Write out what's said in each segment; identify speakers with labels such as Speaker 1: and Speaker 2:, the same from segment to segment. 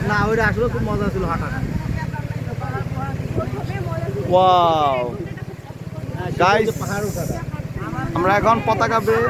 Speaker 1: না ওইটা আসলে খুব মজা ছিল হাঁটাটা।
Speaker 2: ওয়াও গাইস,
Speaker 1: পাহাড় ওঠাটা
Speaker 2: আমরা এখন পতাকা বেয়ে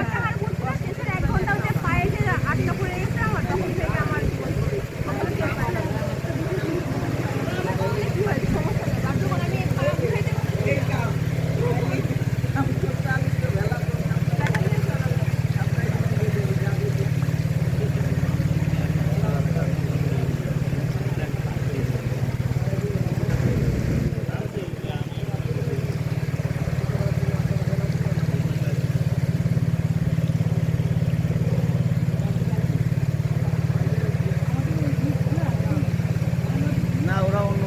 Speaker 1: না ওরা অন্য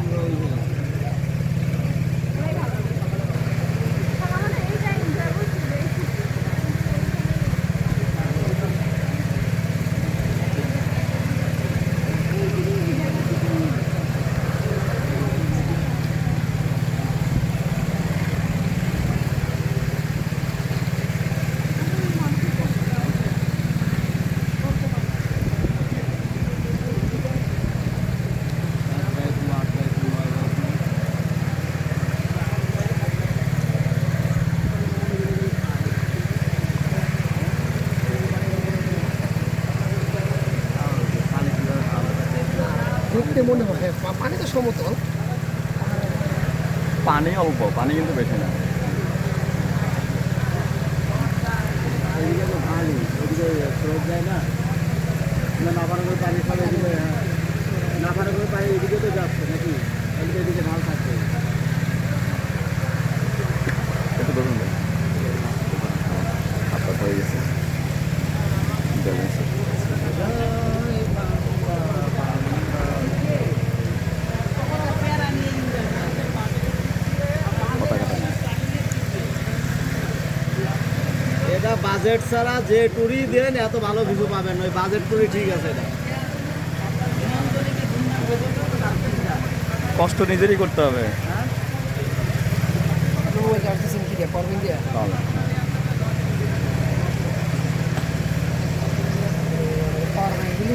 Speaker 1: দেখতে মনে হয় পানি তো সমতল,
Speaker 2: পানি অল্প, পানি কিন্তু বেশি না।
Speaker 1: এদিকে তো ভালো, ওদিকে স্রোত যায় না, নাফার করে পানি খাবে এদিকে, নাফার করে পানি এদিকে তো যাচ্ছে নাকি, এদিকে এদিকে ভালো থাকবে।
Speaker 2: একটু ধরুন ভাই, আপনার হয়ে গেছে
Speaker 1: এটা বাজেট ছাড়া যে ট্যুরই দেন এত ভালো ভিউ পাবেন ওই বাজেট ট্যুরই ঠিক আছে। এটা
Speaker 2: কষ্ট নিজেরই করতে হবে।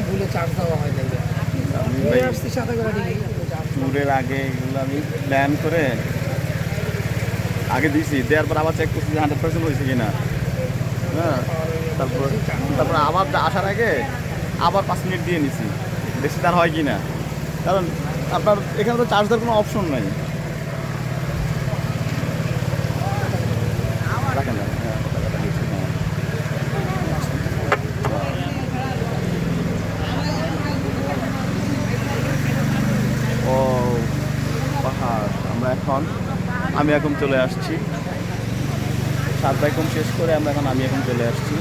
Speaker 1: ভুলে চার্জ দেওয়া হয়
Speaker 2: ট্যুরের আগে এগুলো আমি প্ল্যান করে আগে দিয়েছি, দেওয়ার পর আবার চেক করছি যে 100% হয়েছে কিনা। হ্যাঁ, তারপর আবার আসার আগে আবার 5 মিনিট দিয়ে নিছি, দেখছি তার হয় কি না। কারণ আপনার এখানে তো চার্জ দেওয়ার কোনো অপশন নাই। রাখেন না, হ্যাঁ, পতাকাটা দিচ্ছি, হ্যাঁ। ও পাহাড়, আমি এখন চলে আসছি 7 বাইকম শেষ করে আমি এখন চলে আসছি।